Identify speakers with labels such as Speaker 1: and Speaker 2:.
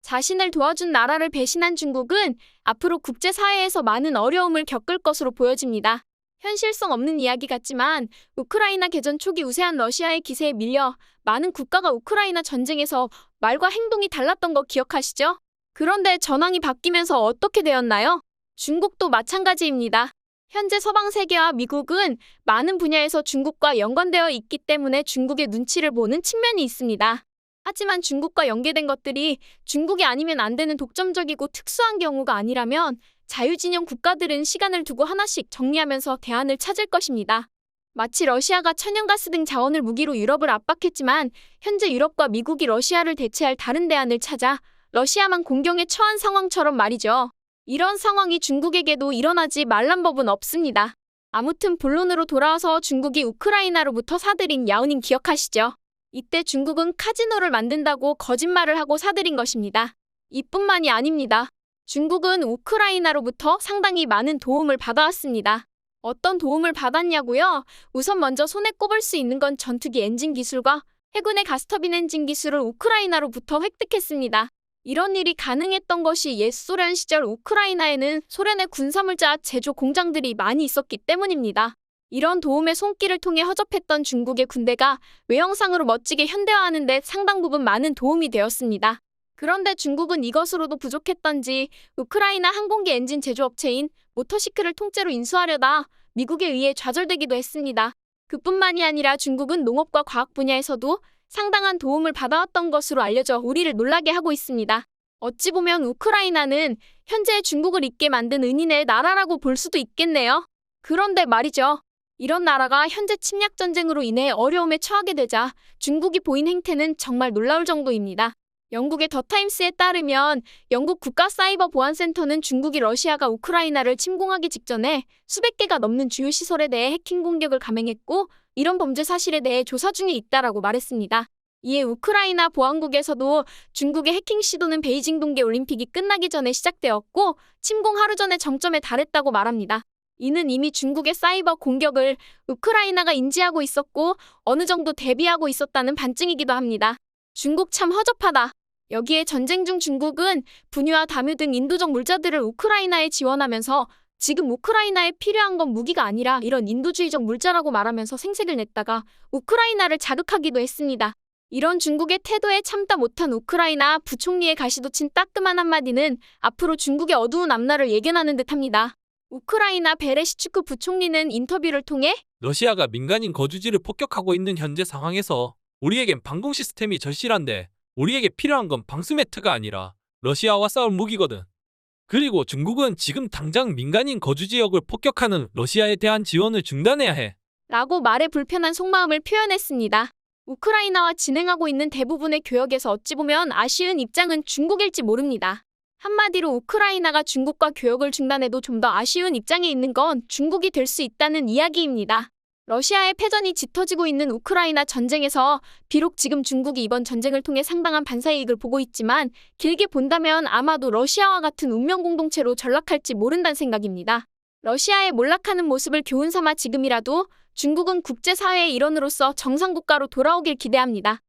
Speaker 1: 자신을 도와준 나라를 배신한 중국은 앞으로 국제사회에서 많은 어려움을 겪을 것으로 보여집니다. 현실성 없는 이야기 같지만 우크라이나 개전 초기 우세한 러시아의 기세에 밀려 많은 국가가 우크라이나 전쟁에서 말과 행동이 달랐던 거 기억하시죠? 그런데 전황이 바뀌면서 어떻게 되었나요? 중국도 마찬가지입니다. 현재 서방 세계와 미국은 많은 분야에서 중국과 연관되어 있기 때문에 중국의 눈치를 보는 측면이 있습니다. 하지만 중국과 연계된 것들이 중국이 아니면 안 되는 독점적이고 특수한 경우가 아니라면 자유진영 국가들은 시간을 두고 하나씩 정리하면서 대안을 찾을 것입니다. 마치 러시아가 천연가스 등 자원을 무기로 유럽을 압박했지만 현재 유럽과 미국이 러시아를 대체할 다른 대안을 찾아 러시아만 공경에 처한 상황처럼 말이죠. 이런 상황이 중국에게도 일어나지 말란 법은 없습니다. 아무튼 본론으로 돌아와서 중국이 우크라이나로부터 사들인 야오닝 기억하시죠? 이때 중국은 카지노를 만든다고 거짓말을 하고 사들인 것입니다. 이뿐만이 아닙니다. 중국은 우크라이나로부터 상당히 많은 도움을 받아왔습니다. 어떤 도움을 받았냐고요? 우선 먼저 손에 꼽을 수 있는 건 전투기 엔진 기술과 해군의 가스터빈 엔진 기술을 우크라이나로부터 획득했습니다. 이런 일이 가능했던 것이 옛 소련 시절 우크라이나에는 소련의 군사물자 제조 공장들이 많이 있었기 때문입니다. 이런 도움의 손길을 통해 허접했던 중국의 군대가 외형상으로 멋지게 현대화하는 데 상당 부분 많은 도움이 되었습니다. 그런데 중국은 이것으로도 부족했던지 우크라이나 항공기 엔진 제조업체인 모터시크를 통째로 인수하려다 미국에 의해 좌절되기도 했습니다. 그뿐만이 아니라 중국은 농업과 과학 분야에서도 상당한 도움을 받아왔던 것으로 알려져 우리를 놀라게 하고 있습니다. 어찌 보면 우크라이나는 현재 중국을 잊게 만든 은인의 나라라고 볼 수도 있겠네요. 그런데 말이죠. 이런 나라가 현재 침략 전쟁으로 인해 어려움에 처하게 되자 중국이 보인 행태는 정말 놀라울 정도입니다. 영국의 더 타임스에 따르면 영국 국가사이버보안센터는 중국이 러시아가 우크라이나를 침공하기 직전에 수백 개가 넘는 주요 시설에 대해 해킹 공격을 감행했고 이런 범죄 사실에 대해 조사 중에 있다라고 말했습니다. 이에 우크라이나 보안국에서도 중국의 해킹 시도는 베이징 동계올림픽이 끝나기 전에 시작되었고 침공 하루 전에 정점에 달했다고 말합니다. 이는 이미 중국의 사이버 공격을 우크라이나가 인지하고 있었고 어느 정도 대비하고 있었다는 반증이기도 합니다. 중국 참 허접하다. 여기에 전쟁 중 중국은 분유와 담유 등 인도적 물자들을 우크라이나에 지원하면서 지금 우크라이나에 필요한 건 무기가 아니라 이런 인도주의적 물자라고 말하면서 생색을 냈다가 우크라이나를 자극하기도 했습니다. 이런 중국의 태도에 참다 못한 우크라이나 부총리의 가시돋친 따끔한 한마디는 앞으로 중국의 어두운 앞날을 예견하는 듯합니다. 우크라이나 베레시추크 부총리는 인터뷰를 통해
Speaker 2: 러시아가 민간인 거주지를 폭격하고 있는 현재 상황에서 우리에겐 방공 시스템이 절실한데 우리에게 필요한 건 방수매트가 아니라 러시아와 싸울 무기거든. 그리고 중국은 지금 당장 민간인 거주지역을 폭격하는 러시아에 대한 지원을 중단해야 해.
Speaker 1: 라고 말에 불편한 속마음을 표현했습니다. 우크라이나와 진행하고 있는 대부분의 교역에서 어찌 보면 아쉬운 입장은 중국일지 모릅니다. 한마디로 우크라이나가 중국과 교역을 중단해도 좀 더 아쉬운 입장에 있는 건 중국이 될 수 있다는 이야기입니다. 러시아의 패전이 짙어지고 있는 우크라이나 전쟁에서 비록 지금 중국이 이번 전쟁을 통해 상당한 반사이익을 보고 있지만 길게 본다면 아마도 러시아와 같은 운명 공동체로 전락할지 모른다는 생각입니다. 러시아의 몰락하는 모습을 교훈 삼아 지금이라도 중국은 국제사회의 일원으로서 정상국가로 돌아오길 기대합니다.